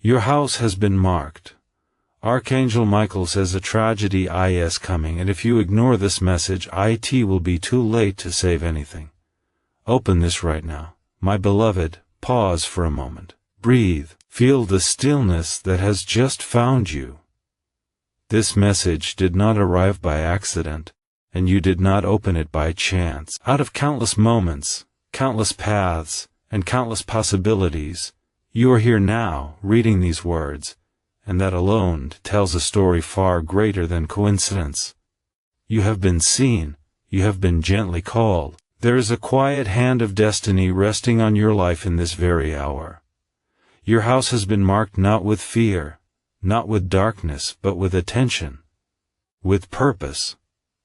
Your house has been marked. Archangel Michael says a tragedy is coming, and if you ignore this message, it will be too late to save anything. Open this right now. My beloved, pause for a moment. Breathe. Feel the stillness that has just found you. This message did not arrive by accident, and you did not open it by chance. Out of countless moments, countless paths, and countless possibilities, you are here now, reading these words, and that alone tells a story far greater than coincidence. You have been seen, you have been gently called. There is a quiet hand of destiny resting on your life in this very hour. Your house has been marked not with fear, not with darkness, but with attention, with purpose,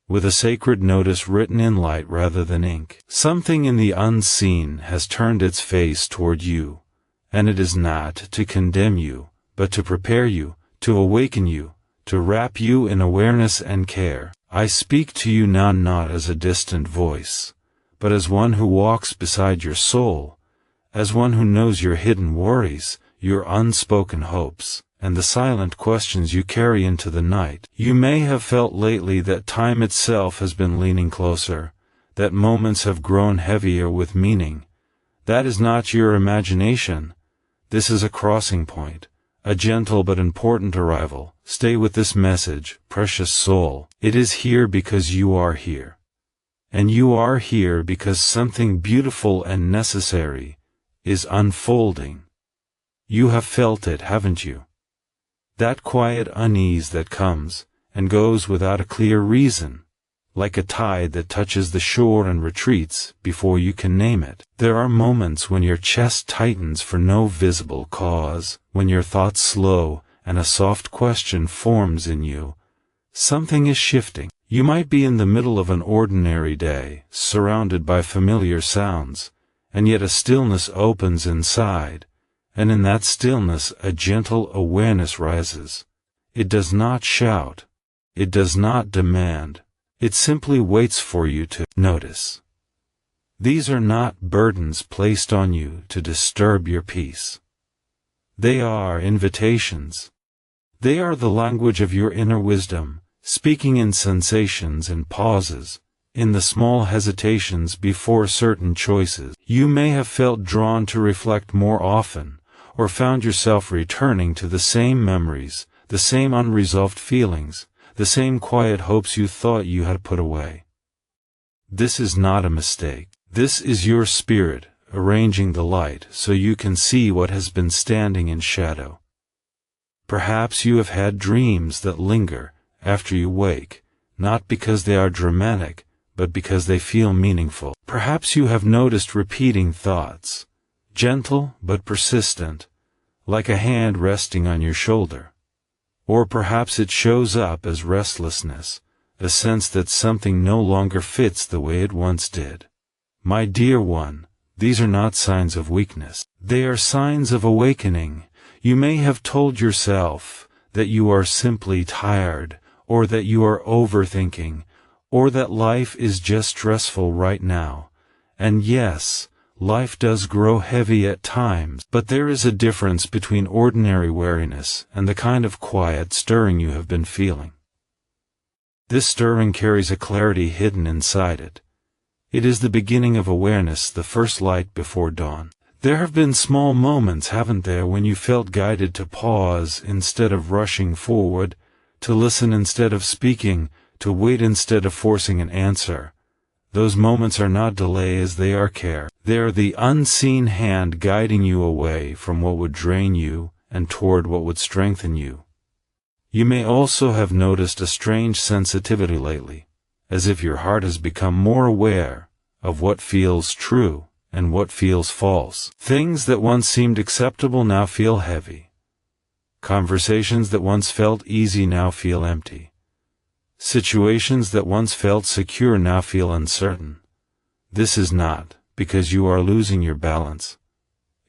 with a sacred notice written in light rather than ink. Something in the unseen has turned its face toward you, and it is not to condemn you, but to prepare you, to awaken you, to wrap you in awareness and care. I speak to you now not as a distant voice, but as one who walks beside your soul, as one who knows your hidden worries, your unspoken hopes, and the silent questions you carry into the night. You may have felt lately that time itself has been leaning closer, that moments have grown heavier with meaning. That is not your imagination. This is a crossing point, a gentle but important arrival. Stay with this message, precious soul. It is here because you are here. And you are here because something beautiful and necessary is unfolding. You have felt it, haven't you? That quiet unease that comes and goes without a clear reason, like a tide that touches the shore and retreats before you can name it. There are moments when your chest tightens for no visible cause, when your thoughts slow and a soft question forms in you. Something is shifting. You might be in the middle of an ordinary day, surrounded by familiar sounds, and yet a stillness opens inside, and in that stillness a gentle awareness rises. It does not shout. It does not demand. It simply waits for you to notice. These are not burdens placed on you to disturb your peace. They are invitations. They are the language of your inner wisdom, speaking in sensations and pauses, in the small hesitations before certain choices. You may have felt drawn to reflect more often, or found yourself returning to the same memories, the same unresolved feelings, the same quiet hopes you thought you had put away. This is not a mistake. This is your spirit arranging the light so you can see what has been standing in shadow. Perhaps you have had dreams that linger after you wake, not because they are dramatic, but because they feel meaningful. Perhaps you have noticed repeating thoughts, gentle but persistent, like a hand resting on your shoulder. Or perhaps it shows up as restlessness, a sense that something no longer fits the way it once did. My dear one, these are not signs of weakness. They are signs of awakening. You may have told yourself that you are simply tired, or that you are overthinking, or that life is just stressful right now. And yes, life does grow heavy at times, but there is a difference between ordinary weariness and the kind of quiet stirring you have been feeling. This stirring carries a clarity hidden inside it. It is the beginning of awareness, the first light before dawn. There have been small moments, haven't there, when you felt guided to pause instead of rushing forward, to listen instead of speaking, to wait instead of forcing an answer. Those moments are not delays, they are care. They are the unseen hand guiding you away from what would drain you and toward what would strengthen you. You may also have noticed a strange sensitivity lately, as if your heart has become more aware of what feels true and what feels false. Things that once seemed acceptable now feel heavy. Conversations that once felt easy now feel empty. Situations that once felt secure now feel uncertain. This is not because you are losing your balance.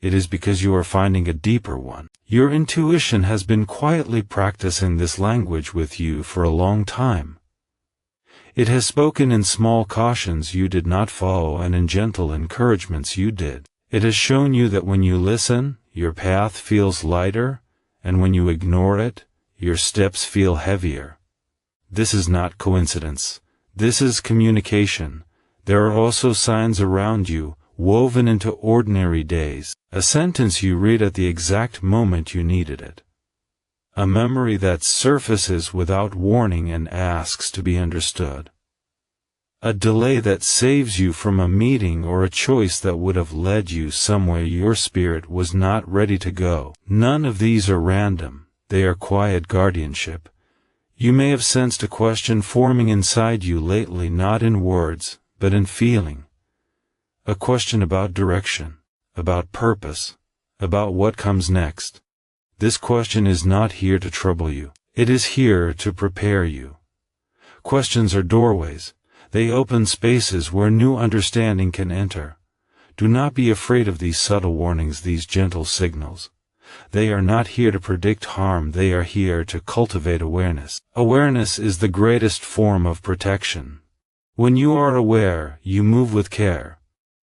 It is because you are finding a deeper one. Your intuition has been quietly practicing this language with you for a long time. It has spoken in small cautions you did not follow and in gentle encouragements you did. It has shown you that when you listen, your path feels lighter, and when you ignore it, your steps feel heavier. This is not coincidence. This is communication. There are also signs around you, woven into ordinary days. A sentence you read at the exact moment you needed it. A memory that surfaces without warning and asks to be understood. A delay that saves you from a meeting or a choice that would have led you somewhere your spirit was not ready to go. None of these are random. They are quiet guardianship. You may have sensed a question forming inside you lately, not in words, but in feeling. A question about direction, about purpose, about what comes next. This question is not here to trouble you. It is here to prepare you. Questions are doorways. They open spaces where new understanding can enter. Do not be afraid of these subtle warnings, these gentle signals. They are not here to predict harm, they are here to cultivate awareness. Awareness is the greatest form of protection. When you are aware, you move with care.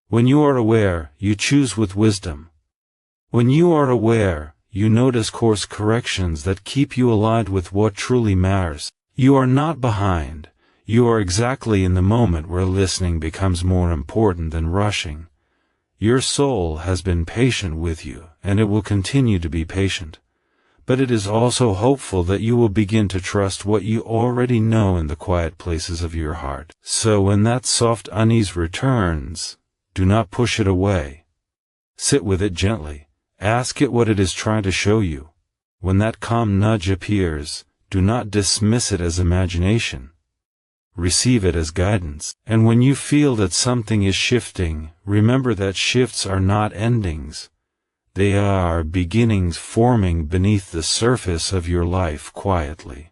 When you are aware, you choose with wisdom. When you are aware, you notice course corrections that keep you aligned with what truly matters. You are not behind. You are exactly in the moment where listening becomes more important than rushing. Your soul has been patient with you, and it will continue to be patient. But it is also hopeful that you will begin to trust what you already know in the quiet places of your heart. So when that soft unease returns, do not push it away. Sit with it gently. Ask it what it is trying to show you. When that calm nudge appears, do not dismiss it as imagination. Receive it as guidance. And when you feel that something is shifting, remember that shifts are not endings. They are beginnings forming beneath the surface of your life quietly.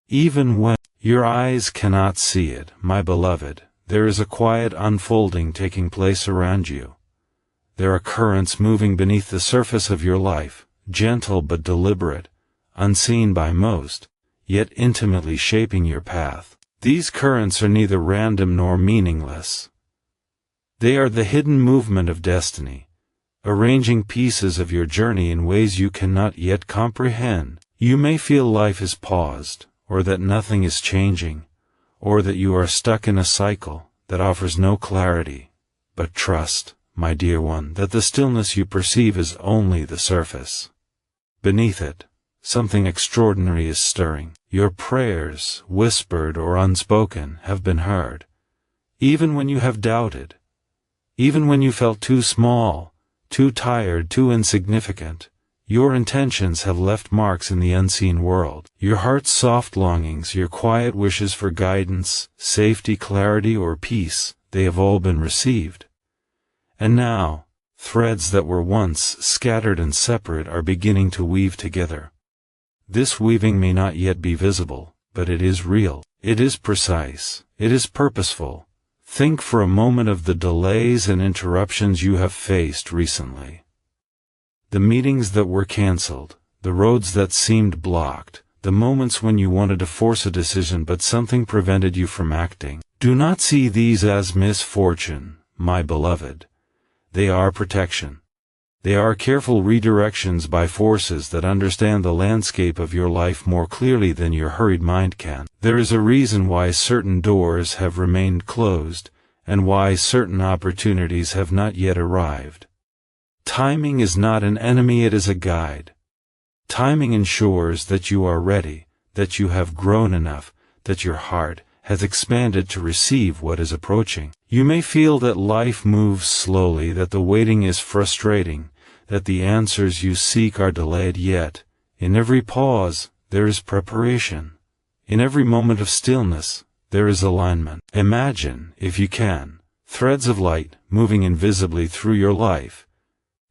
Even when your eyes cannot see it, my beloved, there is a quiet unfolding taking place around you. There are currents moving beneath the surface of your life, gentle but deliberate, unseen by most, yet intimately shaping your path. These currents are neither random nor meaningless. They are the hidden movement of destiny, arranging pieces of your journey in ways you cannot yet comprehend. You may feel life is paused, or that nothing is changing, or that you are stuck in a cycle that offers no clarity. But trust, my dear one, that the stillness you perceive is only the surface. Beneath it, something extraordinary is stirring. Your prayers, whispered or unspoken, have been heard. Even when you have doubted, even when you felt too small, too tired, too insignificant, your intentions have left marks in the unseen world. Your heart's soft longings, your quiet wishes for guidance, safety, clarity, or peace, they have all been received. And now, threads that were once scattered and separate are beginning to weave together. This weaving may not yet be visible, but it is real. It is precise. It is purposeful. Think for a moment of the delays and interruptions you have faced recently. The meetings that were canceled, the roads that seemed blocked, the moments when you wanted to force a decision but something prevented you from acting. Do not see these as misfortune, my beloved. They are protection. They are careful redirections by forces that understand the landscape of your life more clearly than your hurried mind can. There is a reason why certain doors have remained closed, and why certain opportunities have not yet arrived. Timing is not an enemy, it is a guide. Timing ensures that you are ready, that you have grown enough, that your heart has expanded to receive what is approaching. You may feel that life moves slowly, that the waiting is frustrating, that the answers you seek are delayed, yet, in every pause, there is preparation. In every moment of stillness, there is alignment. Imagine, if you can, threads of light moving invisibly through your life,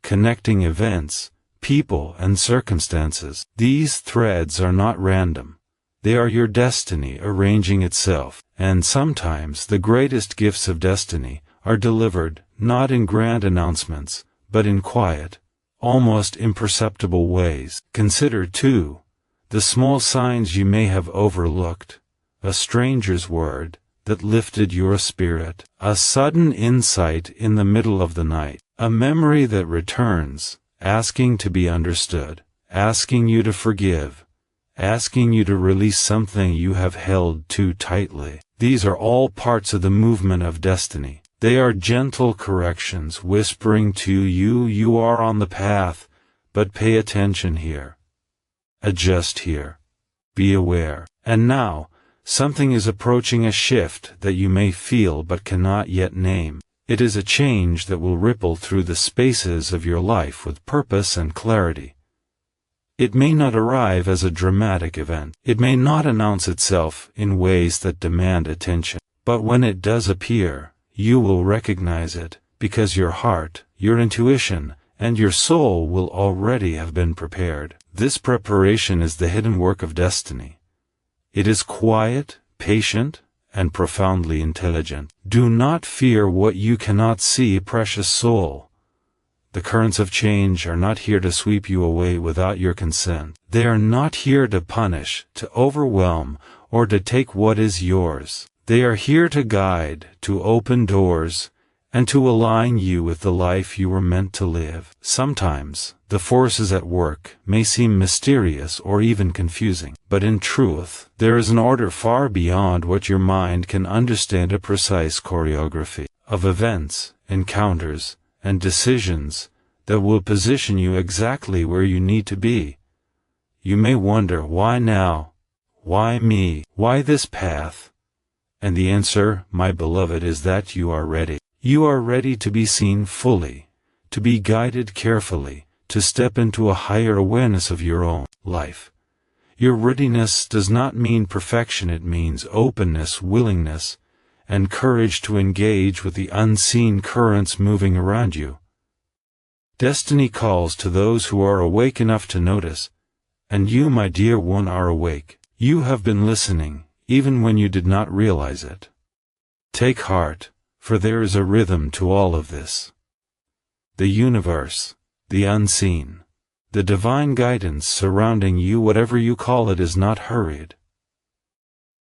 connecting events, people, and circumstances. These threads are not random. They are your destiny arranging itself, and sometimes the greatest gifts of destiny are delivered not in grand announcements, but in quiet, almost imperceptible ways. Consider, too, the small signs you may have overlooked: a stranger's word that lifted your spirit, a sudden insight in the middle of the night, a memory that returns, asking to be understood, asking you to forgive, asking you to release something you have held too tightly. These are all parts of the movement of destiny. They are gentle corrections whispering to you, you are on the path, but pay attention here. Adjust here. Be aware. And now, something is approaching, a shift that you may feel but cannot yet name. It is a change that will ripple through the spaces of your life with purpose and clarity. It may not arrive as a dramatic event. It may not announce itself in ways that demand attention. But when it does appear, you will recognize it, because your heart, your intuition, and your soul will already have been prepared. This preparation is the hidden work of destiny. It is quiet, patient, and profoundly intelligent. Do not fear what you cannot see, precious soul. The currents of change are not here to sweep you away without your consent. They are not here to punish, to overwhelm, or to take what is yours. They are here to guide, to open doors, and to align you with the life you were meant to live. Sometimes, the forces at work may seem mysterious or even confusing, but in truth, there is an order far beyond what your mind can understand, a precise choreography of events, encounters, and decisions that will position you exactly where you need to be. You may wonder, why now? Why me? Why this path? And the answer, my beloved, is that you are ready. You are ready to be seen fully, to be guided carefully, to step into a higher awareness of your own life. Your readiness does not mean perfection, it means openness, willingness, and courage to engage with the unseen currents moving around you. Destiny calls to those who are awake enough to notice, and you, my dear one, are awake. You have been listening, even when you did not realize it. Take heart, for there is a rhythm to all of this. The universe, the unseen, the divine guidance surrounding you, whatever you call it, is not hurried.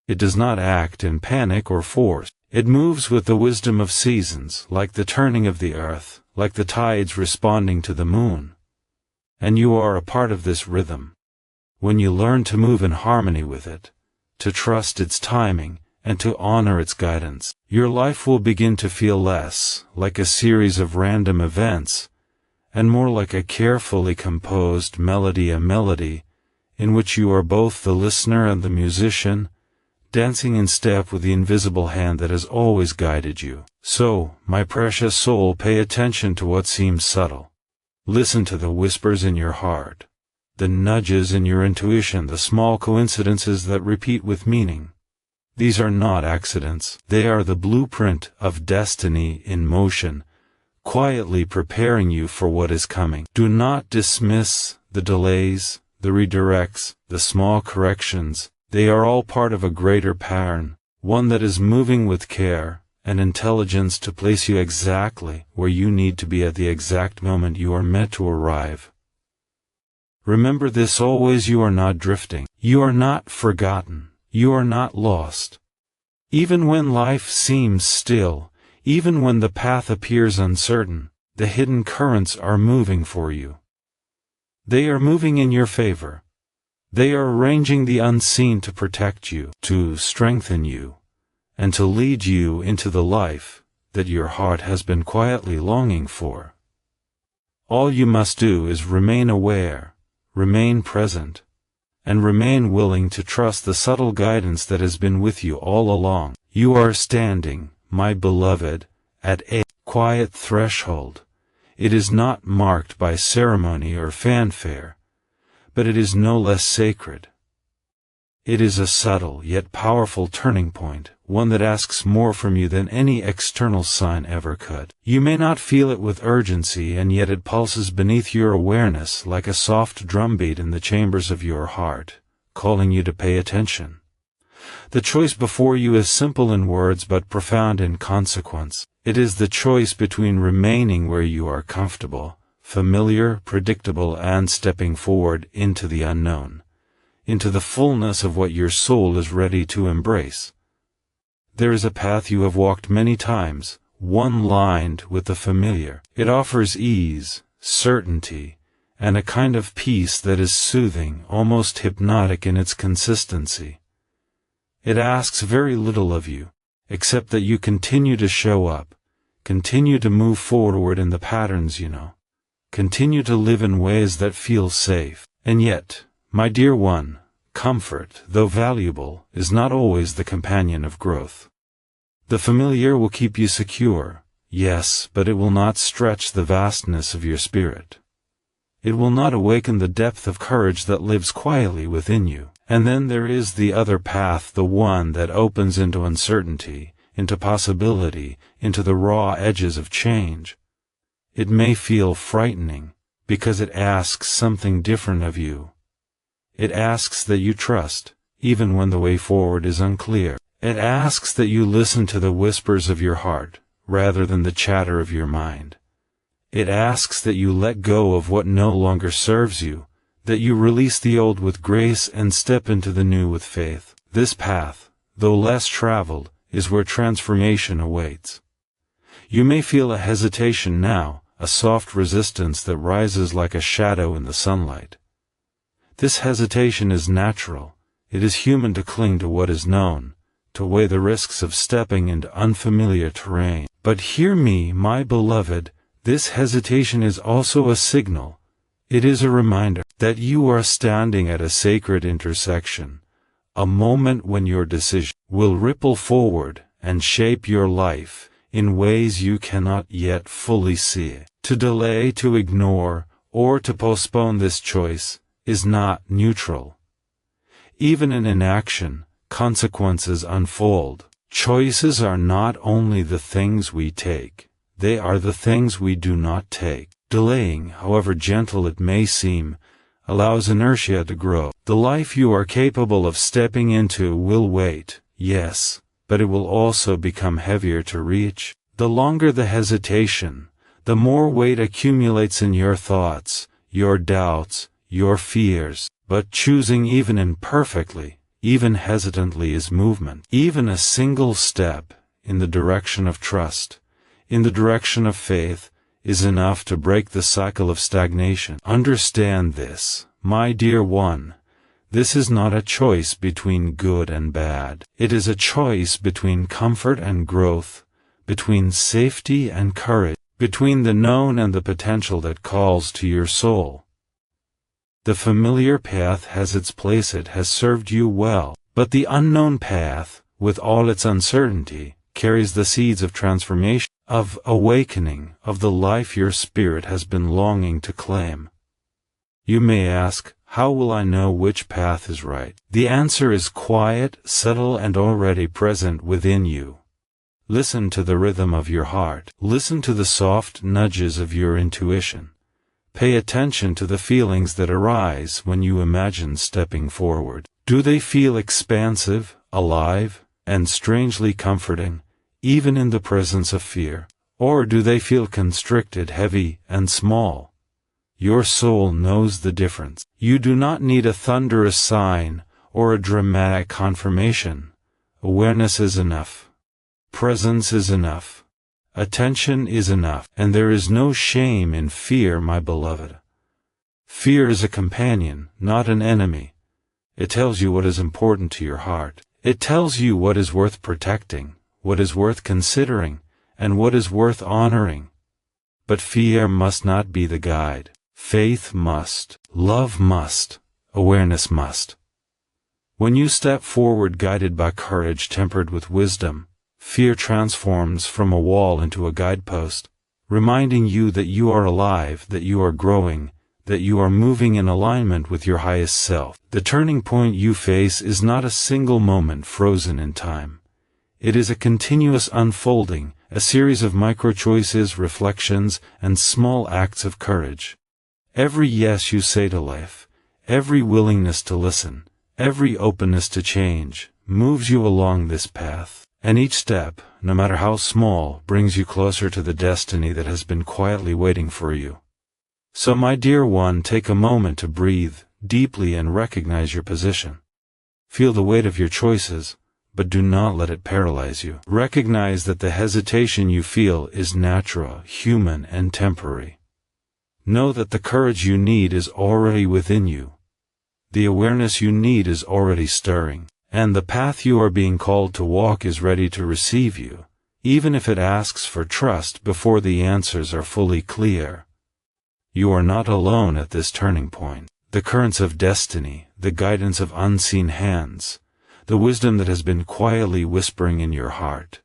It does not act in panic or force. It moves with the wisdom of seasons, like the turning of the earth, like the tides responding to the moon. And you are a part of this rhythm. When you learn to move in harmony with it, to trust its timing, and to honor its guidance, your life will begin to feel less like a series of random events, and more like a carefully composed melody, a melody in which you are both the listener and the musician, dancing in step with the invisible hand that has always guided you. So, my precious soul, pay attention to what seems subtle. Listen to the whispers in your heart, the nudges in your intuition, the small coincidences that repeat with meaning. These are not accidents. They are the blueprint of destiny in motion, quietly preparing you for what is coming. Do not dismiss the delays, the redirects, the small corrections. They are all part of a greater pattern, one that is moving with care and intelligence to place you exactly where you need to be at the exact moment you are meant to arrive. Remember this always: you are not drifting. You are not forgotten. You are not lost. Even when life seems still, even when the path appears uncertain, the hidden currents are moving for you. They are moving in your favor. They are arranging the unseen to protect you, to strengthen you, and to lead you into the life that your heart has been quietly longing for. All you must do is remain aware, remain present, and remain willing to trust the subtle guidance that has been with you all along. You are standing, my beloved, at a quiet threshold. It is not marked by ceremony or fanfare, but it is no less sacred. It is a subtle yet powerful turning point, one that asks more from you than any external sign ever could. You may not feel it with urgency, and yet it pulses beneath your awareness like a soft drumbeat in the chambers of your heart, calling you to pay attention. The choice before you is simple in words but profound in consequence. It is the choice between remaining where you are comfortable, familiar, predictable, and stepping forward into the unknown, into the fullness of what your soul is ready to embrace. There is a path you have walked many times, one lined with the familiar. It offers ease, certainty, and a kind of peace that is soothing, almost hypnotic in its consistency. It asks very little of you, except that you continue to show up, continue to move forward in the patterns you know, continue to live in ways that feel safe. And yet, my dear one, comfort, though valuable, is not always the companion of growth. The familiar will keep you secure, yes, but it will not stretch the vastness of your spirit. It will not awaken the depth of courage that lives quietly within you. And then there is the other path, the one that opens into uncertainty, into possibility, into the raw edges of change. It may feel frightening, because it asks something different of you. It asks that you trust, even when the way forward is unclear. It asks that you listen to the whispers of your heart, rather than the chatter of your mind. It asks that you let go of what no longer serves you, that you release the old with grace and step into the new with faith. This path, though less traveled, is where transformation awaits. You may feel a hesitation now, a soft resistance that rises like a shadow in the sunlight. This hesitation is natural. It is human to cling to what is known, to weigh the risks of stepping into unfamiliar terrain. But hear me, my beloved, this hesitation is also a signal. It is a reminder that you are standing at a sacred intersection, a moment when your decision will ripple forward and shape your life in ways you cannot yet fully see. To delay, to ignore, or to postpone this choice is not neutral. Even in inaction, consequences unfold. Choices are not only the things we take, they are the things we do not take. Delaying, however gentle it may seem, allows inertia to grow. The life you are capable of stepping into will wait, yes, but it will also become heavier to reach. The longer the hesitation, the more weight accumulates in your thoughts, your doubts, your fears. But choosing even imperfectly, even hesitantly is movement. Even a single step in the direction of trust, in the direction of faith, is enough to break the cycle of stagnation. Understand this, my dear one. This is not a choice between good and bad. It is a choice between comfort and growth, between safety and courage, between the known and the potential that calls to your soul. The familiar path has its place, it has served you well, but the unknown path, with all its uncertainty, carries the seeds of transformation, of awakening, of the life your spirit has been longing to claim. You may ask, how will I know which path is right? The answer is quiet, subtle, and already present within you. Listen to the rhythm of your heart. Listen to the soft nudges of your intuition. Pay attention to the feelings that arise when you imagine stepping forward. Do they feel expansive, alive, and strangely comforting, even in the presence of fear? Or do they feel constricted, heavy, and small? Your soul knows the difference. You do not need a thunderous sign or a dramatic confirmation. Awareness is enough. Presence is enough. Attention is enough, and there is no shame in fear, my beloved. Fear is a companion, not an enemy. It tells you what is important to your heart. It tells you what is worth protecting, what is worth considering, and what is worth honoring. But fear must not be the guide. Faith must, love must, awareness must. When you step forward guided by courage tempered with wisdom, fear transforms from a wall into a guidepost, reminding you that you are alive, that you are growing, that you are moving in alignment with your highest self. The turning point you face is not a single moment frozen in time. It is a continuous unfolding, a series of micro-choices, reflections, and small acts of courage. Every yes you say to life, every willingness to listen, every openness to change, moves you along this path. And each step, no matter how small, brings you closer to the destiny that has been quietly waiting for you. So my dear one, take a moment to breathe deeply and recognize your position. Feel the weight of your choices, but do not let it paralyze you. Recognize that the hesitation you feel is natural, human, and temporary. Know that the courage you need is already within you. The awareness you need is already stirring, and the path you are being called to walk is ready to receive you, even if it asks for trust before the answers are fully clear. You are not alone at this turning point. The currents of destiny, the guidance of unseen hands, the wisdom that has been quietly whispering in your heart,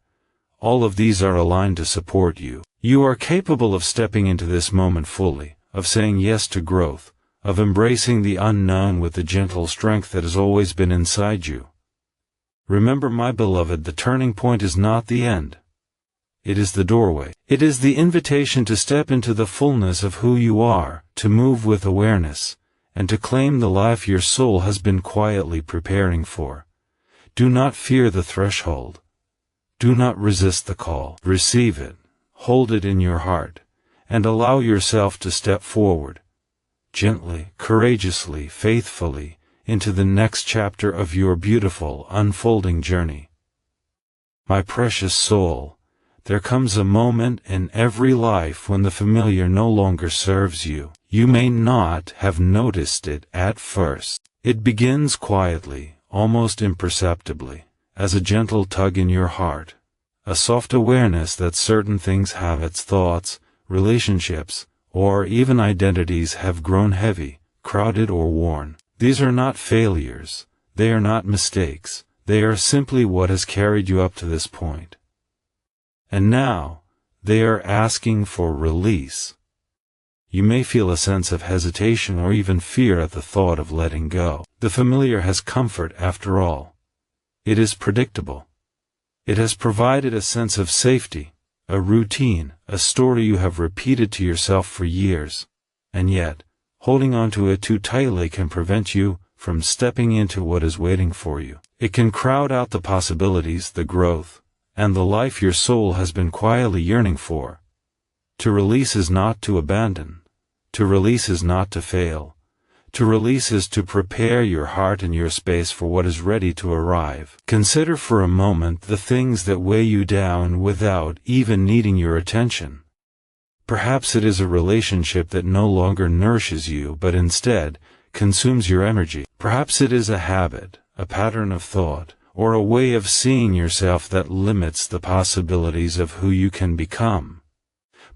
all of these are aligned to support you. You are capable of stepping into this moment fully, of saying yes to growth, of embracing the unknown with the gentle strength that has always been inside you. Remember, my beloved, the turning point is not the end. It is the doorway. It is the invitation to step into the fullness of who you are, to move with awareness, and to claim the life your soul has been quietly preparing for. Do not fear the threshold. Do not resist the call. Receive it, hold it in your heart, and allow yourself to step forward, gently, courageously, faithfully, into the next chapter of your beautiful, unfolding journey. My precious soul, there comes a moment in every life when the familiar no longer serves you. You may not have noticed it at first. It begins quietly, almost imperceptibly, as a gentle tug in your heart, a soft awareness that certain things, habits, thoughts, relationships, or even identities have grown heavy, crowded, or worn. These are not failures, they are not mistakes, they are simply what has carried you up to this point. And now, they are asking for release. You may feel a sense of hesitation or even fear at the thought of letting go. The familiar has comfort after all. It is predictable. It has provided a sense of safety, a routine, a story you have repeated to yourself for years. And yet, holding on to it too tightly can prevent you from stepping into what is waiting for you. It can crowd out the possibilities, the growth, and the life your soul has been quietly yearning for. To release is not to abandon. To release is not to fail. To release is to prepare your heart and your space for what is ready to arrive. Consider for a moment the things that weigh you down without even needing your attention. Perhaps it is a relationship that no longer nourishes you but instead consumes your energy. Perhaps it is a habit, a pattern of thought, or a way of seeing yourself that limits the possibilities of who you can become.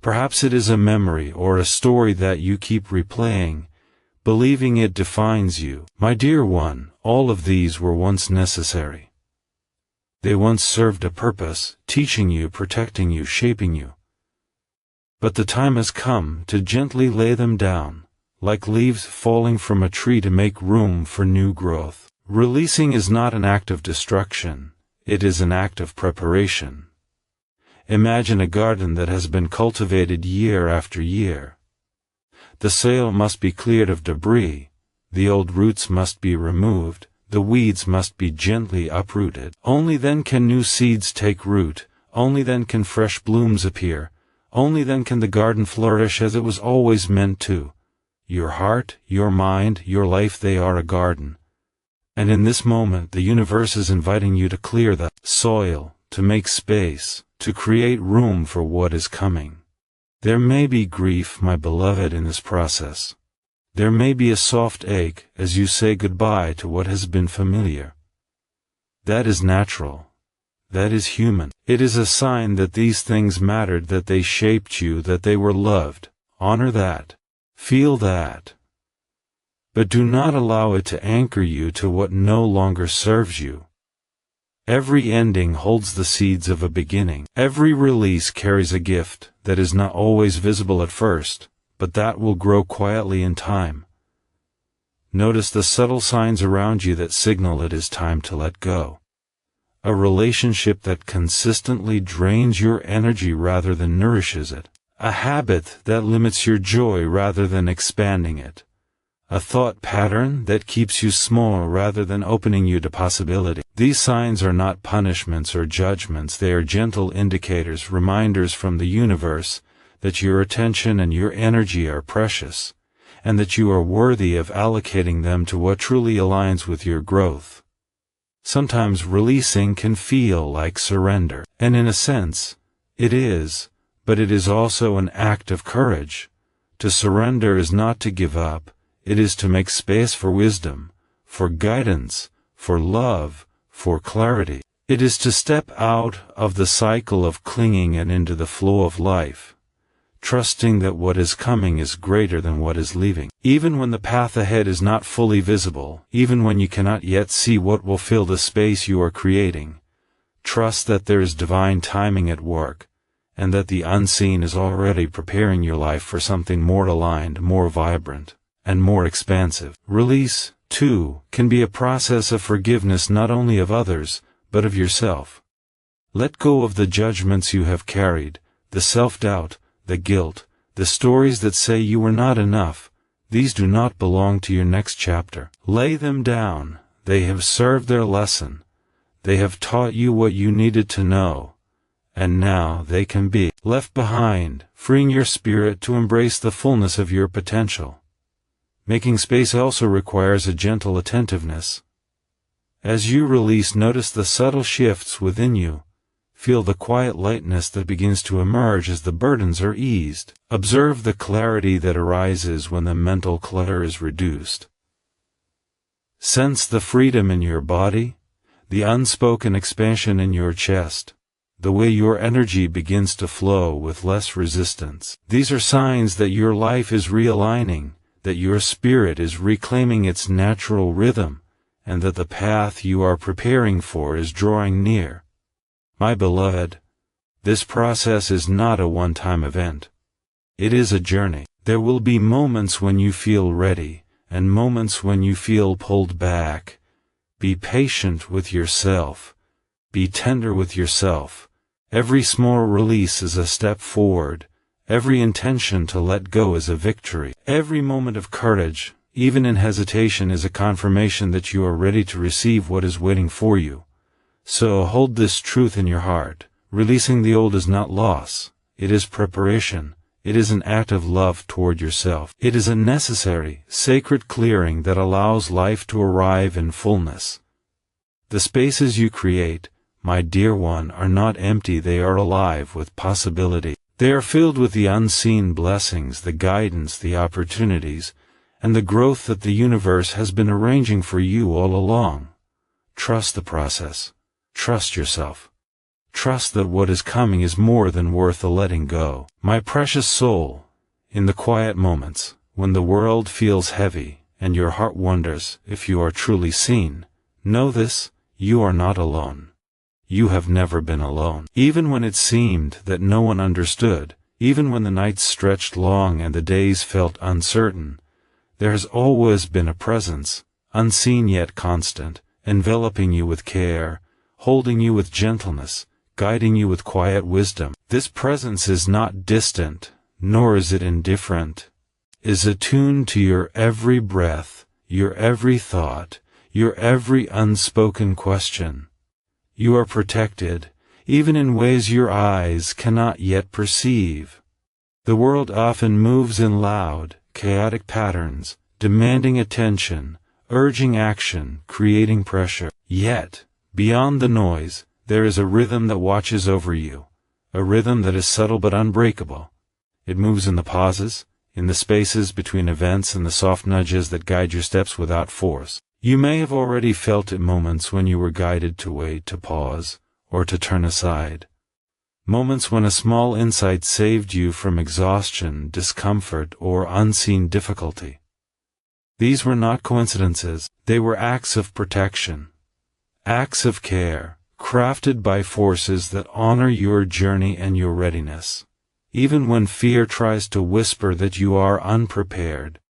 Perhaps it is a memory or a story that you keep replaying, believing it defines you. My dear one, all of these were once necessary. They once served a purpose, teaching you, protecting you, shaping you. But the time has come to gently lay them down, like leaves falling from a tree, to make room for new growth. Releasing is not an act of destruction, it is an act of preparation. Imagine a garden that has been cultivated year after year. The soil must be cleared of debris, the old roots must be removed, the weeds must be gently uprooted. Only then can new seeds take root, only then can fresh blooms appear, only then can the garden flourish as it was always meant to. Your heart, your mind, your life, they are a garden. And in this moment the universe is inviting you to clear the soil, to make space, to create room for what is coming. There may be grief, my beloved, in this process. There may be a soft ache as you say goodbye to what has been familiar. That is natural. That is human. It is a sign that these things mattered, that they shaped you, that they were loved. Honor that. Feel that. But do not allow it to anchor you to what no longer serves you. Every ending holds the seeds of a beginning. Every release carries a gift that is not always visible at first, but that will grow quietly in time. Notice the subtle signs around you that signal it is time to let go. A relationship that consistently drains your energy rather than nourishes it. A habit that limits your joy rather than expanding it. A thought pattern that keeps you small rather than opening you to possibility. These signs are not punishments or judgments, they are gentle indicators, reminders from the universe that your attention and your energy are precious, and that you are worthy of allocating them to what truly aligns with your growth. Sometimes releasing can feel like surrender, and in a sense, it is, but it is also an act of courage. To surrender is not to give up, it is to make space for wisdom, for guidance, for love, for clarity. It is to step out of the cycle of clinging and into the flow of life, trusting that what is coming is greater than what is leaving. Even when the path ahead is not fully visible, even when you cannot yet see what will fill the space you are creating, trust that there is divine timing at work, and that the unseen is already preparing your life for something more aligned, more vibrant, and more expansive. Release, too, can be a process of forgiveness not only of others, but of yourself. Let go of the judgments you have carried, the self-doubt, the guilt, the stories that say you were not enough. These do not belong to your next chapter. Lay them down. They have served their lesson. They have taught you what you needed to know, and now they can be left behind, freeing your spirit to embrace the fullness of your potential. Making space also requires a gentle attentiveness. As you release, notice the subtle shifts within you. Feel the quiet lightness that begins to emerge as the burdens are eased. Observe the clarity that arises when the mental clutter is reduced. Sense the freedom in your body, the unspoken expansion in your chest, the way your energy begins to flow with less resistance. These are signs that your life is realigning, that your spirit is reclaiming its natural rhythm, and that the path you are preparing for is drawing near. My beloved, this process is not a one-time event. It is a journey. There will be moments when you feel ready, and moments when you feel pulled back. Be patient with yourself. Be tender with yourself. Every small release is a step forward. Every intention to let go is a victory. Every moment of courage, even in hesitation, is a confirmation that you are ready to receive what is waiting for you. So hold this truth in your heart. Releasing the old is not loss. It is preparation. It is an act of love toward yourself. It is a necessary, sacred clearing that allows life to arrive in fullness. The spaces you create, my dear one, are not empty. They are alive with possibility. They are filled with the unseen blessings, the guidance, the opportunities, and the growth that the universe has been arranging for you all along. Trust the process. Trust yourself. Trust that what is coming is more than worth the letting go. My precious soul, in the quiet moments, when the world feels heavy and your heart wonders if you are truly seen, know this: you are not alone. You have never been alone. Even when it seemed that no one understood, even when the nights stretched long and the days felt uncertain, there has always been a presence, unseen yet constant, enveloping you with care, holding you with gentleness, guiding you with quiet wisdom. This presence is not distant, nor is it indifferent. It is attuned to your every breath, your every thought, your every unspoken question. You are protected, even in ways your eyes cannot yet perceive. The world often moves in loud, chaotic patterns, demanding attention, urging action, creating pressure. Yet, beyond the noise, there is a rhythm that watches over you, a rhythm that is subtle but unbreakable. It moves in the pauses, in the spaces between events, and the soft nudges that guide your steps without force. You may have already felt it moments when you were guided to wait, to pause, or to turn aside. Moments when a small insight saved you from exhaustion, discomfort, or unseen difficulty. These were not coincidences. They were acts of protection, acts of care, crafted by forces that honor your journey and your readiness. Even when fear tries to whisper that you are unprepared,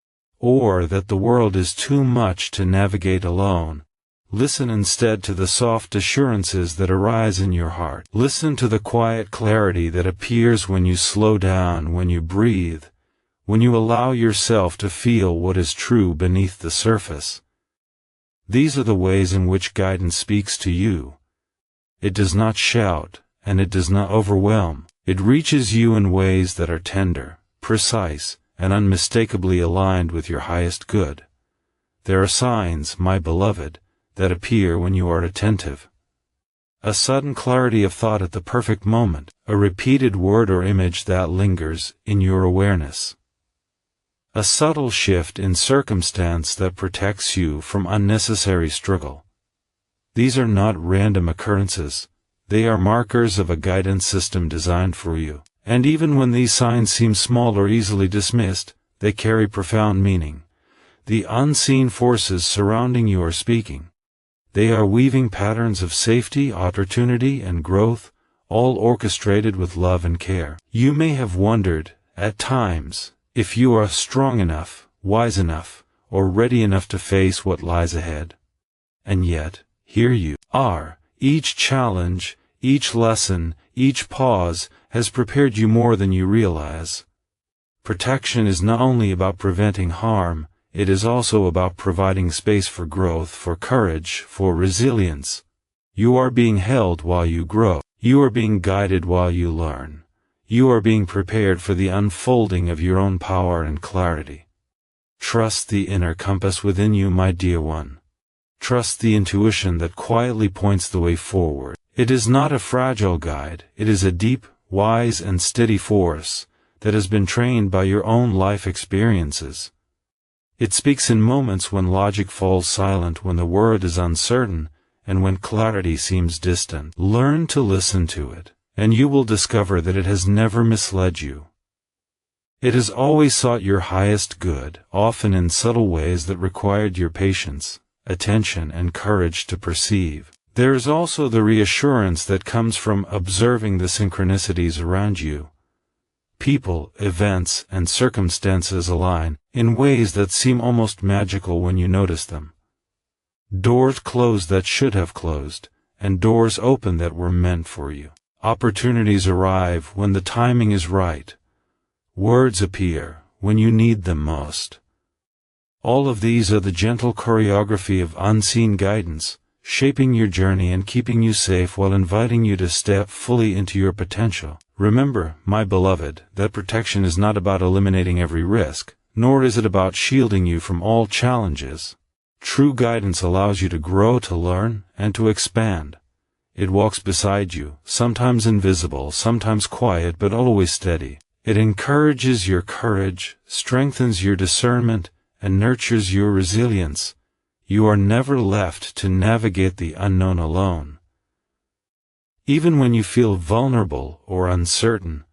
or that the world is too much to navigate alone, listen instead to the soft assurances that arise in your heart. Listen to the quiet clarity that appears when you slow down, when you breathe, when you allow yourself to feel what is true beneath the surface. These are the ways in which guidance speaks to you. It does not shout, and it does not overwhelm. It reaches you in ways that are tender, precise, and unmistakably aligned with your highest good. There are signs, my beloved, that appear when you are attentive. A sudden clarity of thought at the perfect moment, a repeated word or image that lingers in your awareness. A subtle shift in circumstance that protects you from unnecessary struggle. These are not random occurrences. They are markers of a guidance system designed for you. And even when these signs seem small or easily dismissed, they carry profound meaning. The unseen forces surrounding you are speaking. They are weaving patterns of safety, opportunity, and growth, all orchestrated with love and care. You may have wondered, at times, if you are strong enough, wise enough, or ready enough to face what lies ahead. And yet, here you are. Each challenge, each lesson, each pause has prepared you more than you realize. Protection is not only about preventing harm, it is also about providing space for growth, for courage, for resilience. You are being held while you grow. You are being guided while you learn. You are being prepared for the unfolding of your own power and clarity. Trust the inner compass within you, my dear one. Trust the intuition that quietly points the way forward. It is not a fragile guide, it is a deep, wise, and steady force that has been trained by your own life experiences. It speaks in moments when logic falls silent, when the world is uncertain, and when clarity seems distant. Learn to listen to it, and you will discover that it has never misled you. It has always sought your highest good, often in subtle ways that required your patience, attention, and courage to perceive. There is also the reassurance that comes from observing the synchronicities around you. People, events, and circumstances align in ways that seem almost magical when you notice them. Doors close that should have closed, and doors open that were meant for you. Opportunities arrive when the timing is right. Words appear when you need them most. All of these are the gentle choreography of unseen guidance, shaping your journey and keeping you safe while inviting you to step fully into your potential. Remember, my beloved, that protection is not about eliminating every risk, nor is it about shielding you from all challenges. True guidance allows you to grow, to learn, and to expand. It walks beside you, sometimes invisible, sometimes quiet, but always steady. It encourages your courage, strengthens your discernment, and nurtures your resilience. You are never left to navigate the unknown alone. Even when you feel vulnerable or uncertain,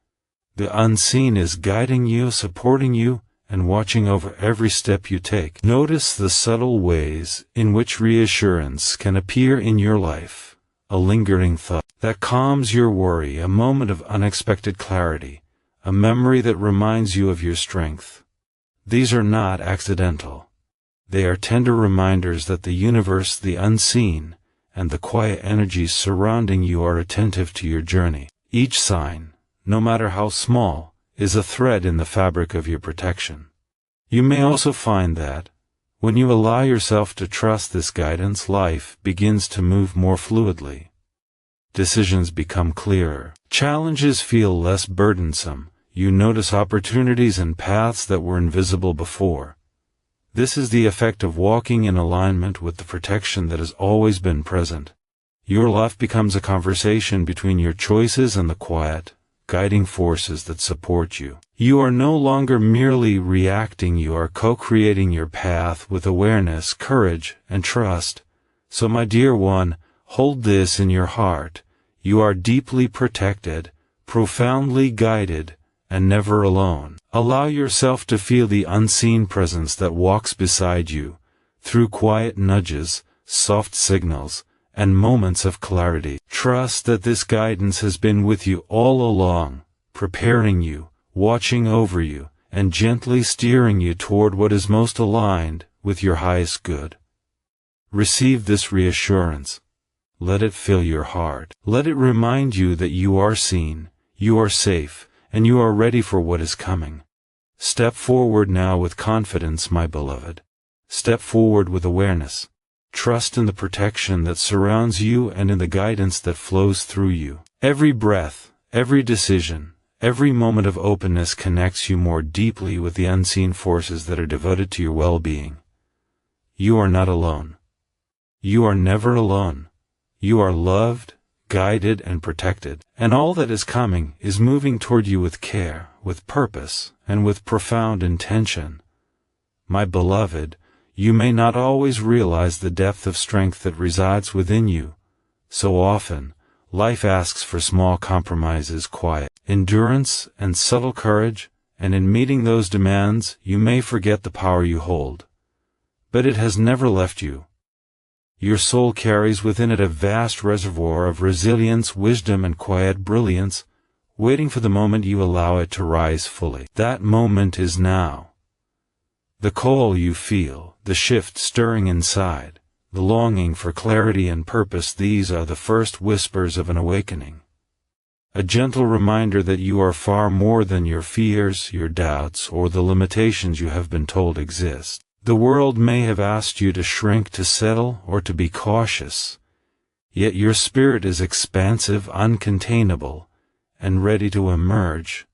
the unseen is guiding you, supporting you, and watching over every step you take. Notice the subtle ways in which reassurance can appear in your life. A lingering thought that calms your worry, a moment of unexpected clarity, a memory that reminds you of your strength. These are not accidental. They are tender reminders that the universe, the unseen, and the quiet energies surrounding you are attentive to your journey. Each sign, no matter how small, is a thread in the fabric of your protection. You may also find that, when you allow yourself to trust this guidance, life begins to move more fluidly. Decisions become clearer. Challenges feel less burdensome. You notice opportunities and paths that were invisible before. This is the effect of walking in alignment with the protection that has always been present. Your life becomes a conversation between your choices and the quiet, guiding forces that support you. You are no longer merely reacting, you are co-creating your path with awareness, courage, and trust. So my dear one, hold this in your heart. You are deeply protected, profoundly guided, and never alone. Allow yourself to feel the unseen presence that walks beside you, through quiet nudges, soft signals, and moments of clarity. Trust that this guidance has been with you all along, preparing you, watching over you, and gently steering you toward what is most aligned with your highest good. Receive this reassurance. Let it fill your heart. Let it remind you that you are seen, you are safe, and you are ready for what is coming. Step forward now with confidence, my beloved. Step forward with awareness. Trust in the protection that surrounds you and in the guidance that flows through you. Every breath, every decision, every moment of openness connects you more deeply with the unseen forces that are devoted to your well-being. You are not alone. You are never alone. You are loved, guided, and protected, and all that is coming is moving toward you with care, with purpose, and with profound intention. My beloved, you may not always realize the depth of strength that resides within you. So often, life asks for small compromises, quiet endurance, and subtle courage, and in meeting those demands, you may forget the power you hold. But it has never left you. Your soul carries within it a vast reservoir of resilience, wisdom, and quiet brilliance, waiting for the moment you allow it to rise fully. That moment is now. The call you feel, the shift stirring inside, the longing for clarity and purpose, these are the first whispers of an awakening. A gentle reminder that you are far more than your fears, your doubts, or the limitations you have been told exist. The world may have asked you to shrink, to settle, or to be cautious, yet your spirit is expansive, uncontainable, and ready to emerge.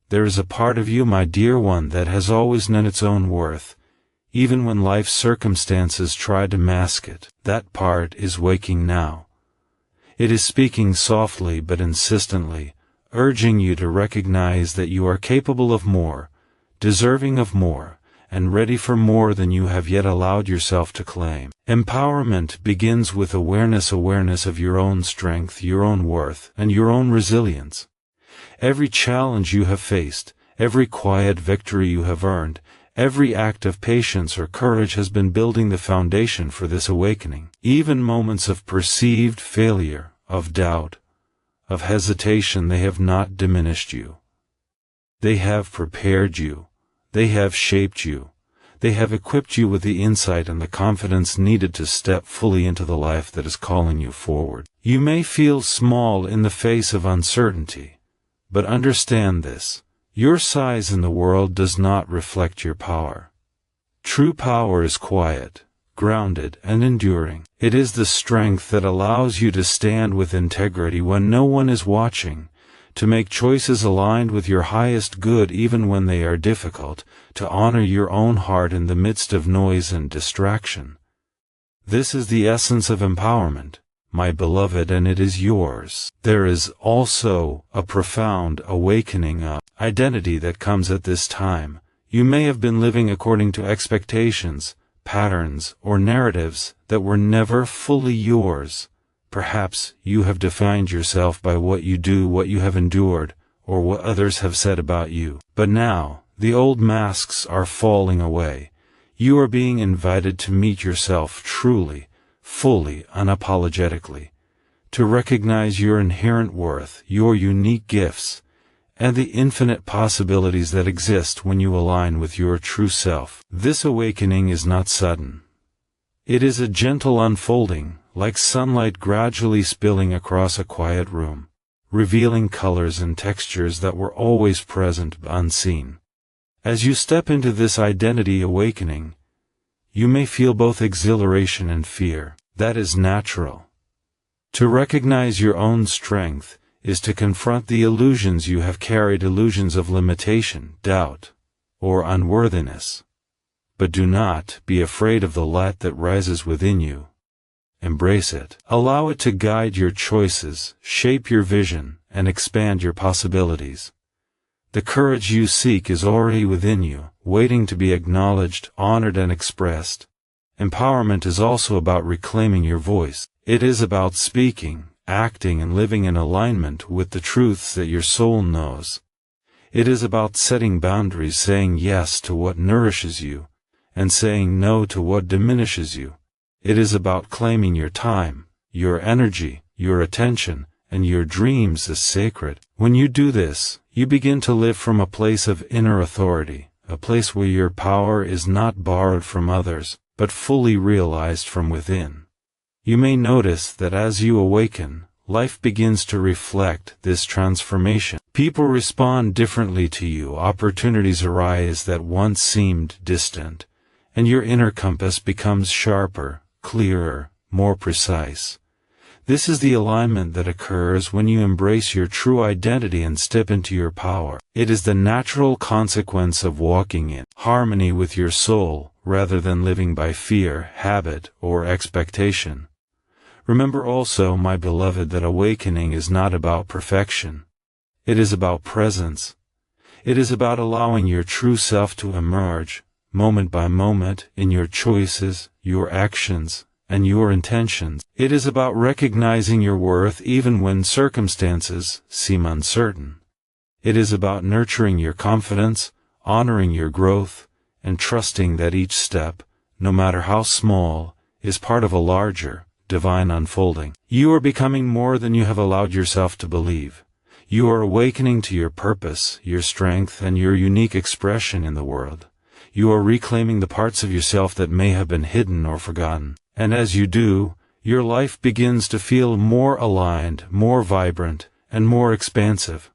There is a part of you, my dear one, that has always known its own worth, even when life's circumstances try to mask it. That part is waking now. It is speaking softly but insistently, urging you to recognize that you are capable of more, deserving of more, and ready for more than you have yet allowed yourself to claim. Empowerment begins with awareness of your own strength, your own worth, and your own resilience. Every challenge you have faced, every quiet victory you have earned, every act of patience or courage has been building the foundation for this awakening. Even moments of perceived failure, of doubt, of hesitation, they have not diminished you. They have prepared you. They have shaped you. They have equipped you with the insight and the confidence needed to step fully into the life that is calling you forward. You may feel small in the face of uncertainty, but understand this. Your size in the world does not reflect your power. True power is quiet, grounded, and enduring. It is the strength that allows you to stand with integrity when no one is watching, to make choices aligned with your highest good even when they are difficult, to honor your own heart in the midst of noise and distraction. This is the essence of empowerment, my beloved, and it is yours. There is also a profound awakening of identity that comes at this time. You may have been living according to expectations, patterns, or narratives that were never fully yours. Perhaps you have defined yourself by what you do, what you have endured, or what others have said about you. But now, the old masks are falling away. You are being invited to meet yourself truly, fully, unapologetically, to recognize your inherent worth, your unique gifts, and the infinite possibilities that exist when you align with your true self. This awakening is not sudden. It is a gentle unfolding, like sunlight gradually spilling across a quiet room, revealing colors and textures that were always present but unseen. As you step into this identity awakening, you may feel both exhilaration and fear. That is natural. To recognize your own strength is to confront the illusions you have carried, illusions of limitation, doubt, or unworthiness. But do not be afraid of the light that rises within you. Embrace it. Allow it to guide your choices, shape your vision, and expand your possibilities. The courage you seek is already within you, waiting to be acknowledged, honored, and expressed. Empowerment is also about reclaiming your voice. It is about speaking, acting, and living in alignment with the truths that your soul knows. It is about setting boundaries, saying yes to what nourishes you, and saying no to what diminishes you. It is about claiming your time, your energy, your attention, and your dreams as sacred. When you do this, you begin to live from a place of inner authority, a place where your power is not borrowed from others, but fully realized from within. You may notice that as you awaken, life begins to reflect this transformation. People respond differently to you, opportunities arise that once seemed distant, and your inner compass becomes sharper, clearer, more precise. This is the alignment that occurs when you embrace your true identity and step into your power. It is the natural consequence of walking in harmony with your soul, rather than living by fear, habit, or expectation. Remember also, my beloved, that awakening is not about perfection. It is about presence. It is about allowing your true self to emerge, moment by moment, in your choices, your actions, and your intentions. It is about recognizing your worth even when circumstances seem uncertain. It is about nurturing your confidence, honoring your growth, and trusting that each step, no matter how small, is part of a larger, divine unfolding. You are becoming more than you have allowed yourself to believe. You are awakening to your purpose, your strength, and your unique expression in the world. You are reclaiming the parts of yourself that may have been hidden or forgotten. And as you do, your life begins to feel more aligned, more vibrant, and more expansive.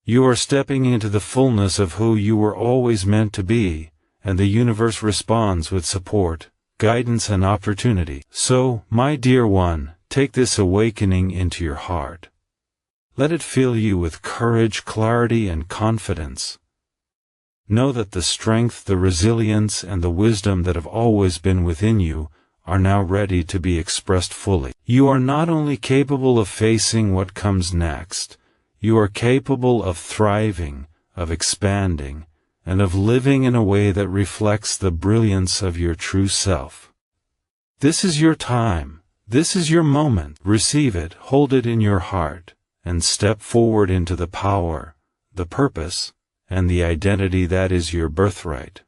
You are stepping into the fullness of who you were always meant to be, and the universe responds with support, guidance, and opportunity. So, my dear one, take this awakening into your heart. Let it fill you with courage, clarity, and confidence. Know that the strength, the resilience, and the wisdom that have always been within you are now ready to be expressed fully. You are not only capable of facing what comes next, you are capable of thriving, of expanding, and of living in a way that reflects the brilliance of your true self. This is your time. This is your moment. Receive it, hold it in your heart, and step forward into the power, the purpose, and the identity that is your birthright.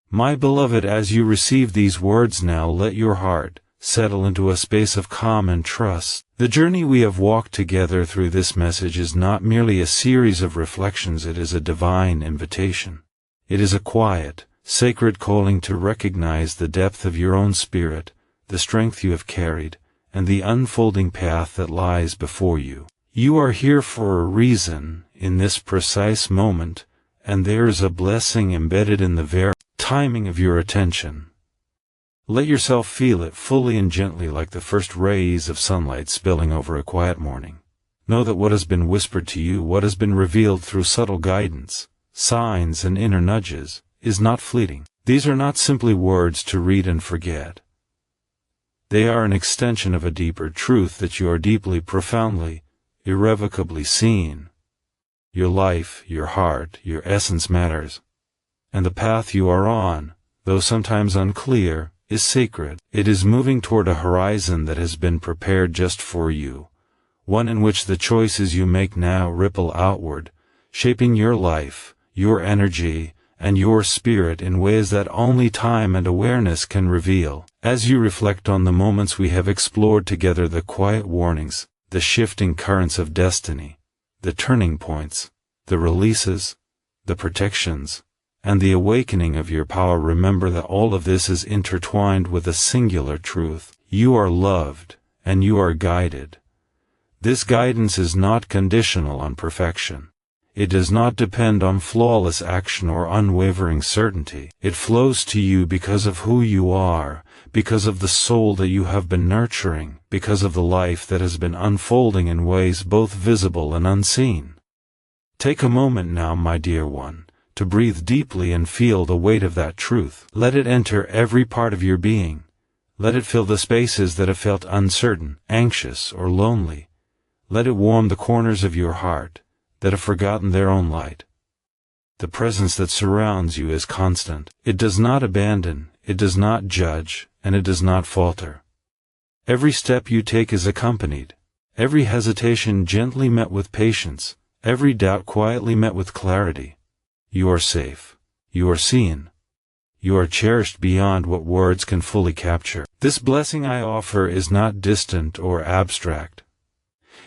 My beloved, as you receive these words now, let your heart settle into a space of calm and trust. The journey we have walked together through this message is not merely a series of reflections, it is a divine invitation. It is a quiet, sacred calling to recognize the depth of your own spirit, the strength you have carried, and the unfolding path that lies before you. You are here for a reason, in this precise moment, and there is a blessing embedded in the very timing of your attention. Let yourself feel it fully and gently, like the first rays of sunlight spilling over a quiet morning. Know that what has been whispered to you, what has been revealed through subtle guidance, signs, and inner nudges, is not fleeting. These are not simply words to read and forget. They are an extension of a deeper truth that you are deeply, profoundly, irrevocably seen. Your life, your heart, your essence matters. And the path you are on, though sometimes unclear, is sacred. It is moving toward a horizon that has been prepared just for you, one in which the choices you make now ripple outward, shaping your life, your energy, and your spirit in ways that only time and awareness can reveal. As you reflect on the moments we have explored together, the quiet warnings, the shifting currents of destiny, the turning points, the releases, the protections, and the awakening of your power, remember that all of this is intertwined with a singular truth. You are loved, and you are guided. This guidance is not conditional on perfection. It does not depend on flawless action or unwavering certainty. It flows to you because of who you are, because of the soul that you have been nurturing, because of the life that has been unfolding in ways both visible and unseen. Take a moment now, my dear one, to breathe deeply and feel the weight of that truth. Let it enter every part of your being. Let it fill the spaces that have felt uncertain, anxious, or lonely. Let it warm the corners of your heart that have forgotten their own light. The presence that surrounds you is constant. It does not abandon, it does not judge, and it does not falter. Every step you take is accompanied, every hesitation gently met with patience, every doubt quietly met with clarity. You are safe. You are seen. You are cherished beyond what words can fully capture. This blessing I offer is not distant or abstract.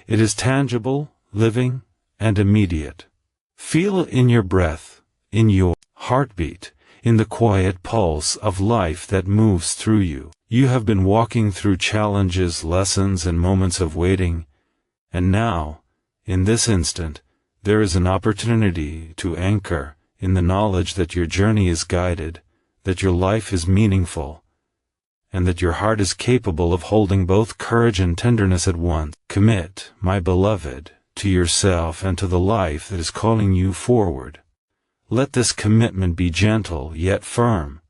It is tangible, living, and immediate. Feel it in your breath, in your heartbeat, in the quiet pulse of life that moves through you. You have been walking through challenges, lessons, and moments of waiting, and now, in this instant, there is an opportunity to anchor in the knowledge that your journey is guided, that your life is meaningful, and that your heart is capable of holding both courage and tenderness at once. Commit, my beloved, to yourself and to the life that is calling you forward. Let this commitment be gentle yet firm.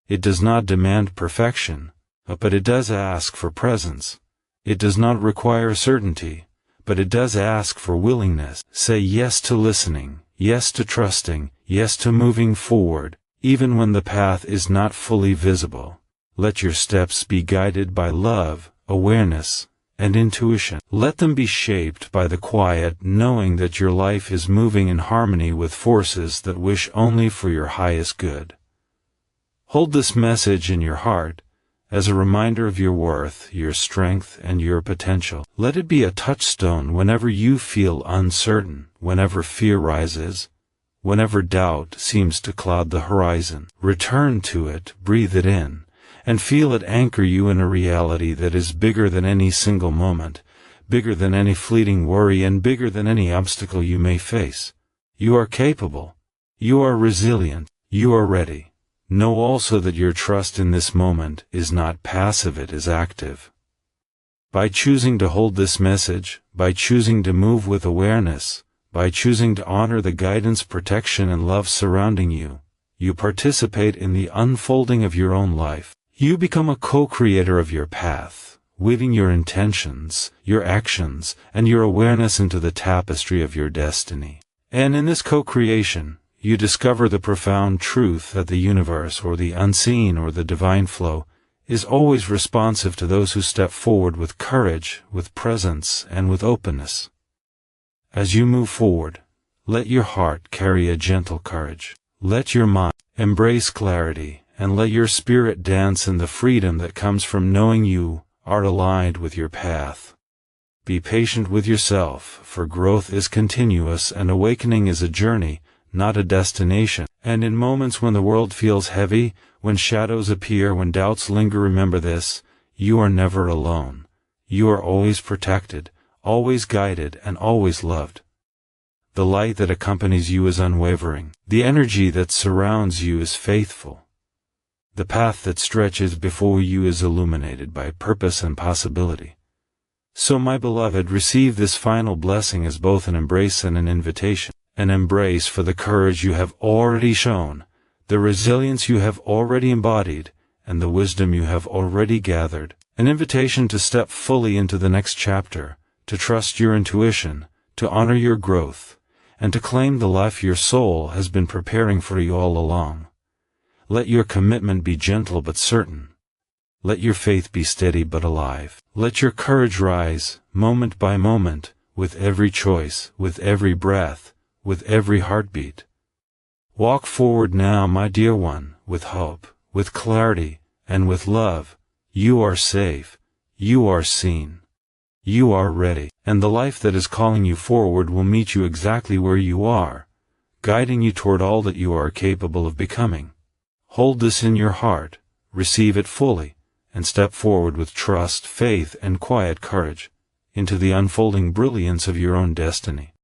It does not demand perfection, but it does ask for presence. It does not require certainty, but it does ask for willingness. Say yes to listening, yes to trusting, yes to moving forward, Even when the path is not fully visible, let your steps be guided by love, awareness, and intuition. Let them be shaped by the quiet knowing that your life is moving in harmony with forces that wish only for your highest good. Hold this message in your heart as a reminder of your worth, your strength, and your potential. Let it be a touchstone whenever you feel uncertain, whenever fear rises, whenever doubt seems to cloud the horizon. Return to it, breathe it in, and feel it anchor you in a reality that is bigger than any single moment, bigger than any fleeting worry, and bigger than any obstacle you may face. You are capable. You are resilient. You are ready. Know also that your trust in this moment is not passive, it is active. By choosing to hold this message, by choosing to move with awareness, by choosing to honor the guidance, protection, and love surrounding you, you participate in the unfolding of your own life. You become a co-creator of your path, weaving your intentions, your actions, and your awareness into the tapestry of your destiny. And in this co-creation, you discover the profound truth that the universe, or the unseen, or the divine flow, is always responsive to those who step forward with courage, with presence, and with openness. As you move forward, let your heart carry a gentle courage. Let your mind embrace clarity, and let your spirit dance in the freedom that comes from knowing you are aligned with your path. Be patient with yourself, for growth is continuous and awakening is a journey, not a destination. And in moments when the world feels heavy, when shadows appear, when doubts linger, remember this: you are never alone. You are always protected, always guided, and always loved. The light that accompanies you is unwavering. The energy that surrounds you is faithful. The path that stretches before you is illuminated by purpose and possibility. So, my beloved, receive this final blessing as both an embrace and an invitation. An embrace for the courage you have already shown, the resilience you have already embodied, and the wisdom you have already gathered. An invitation to step fully into the next chapter, to trust your intuition, to honor your growth, and to claim the life your soul has been preparing for you all along. Let your commitment be gentle but certain. Let your faith be steady but alive. Let your courage rise, moment by moment, with every choice, with every breath, with every heartbeat. Walk forward now, my dear one, with hope, with clarity, and with love. You are safe. You are seen. You are ready. And the life that is calling you forward will meet you exactly where you are, guiding you toward all that you are capable of becoming. Hold this in your heart, receive it fully, and step forward with trust, faith, and quiet courage into the unfolding brilliance of your own destiny.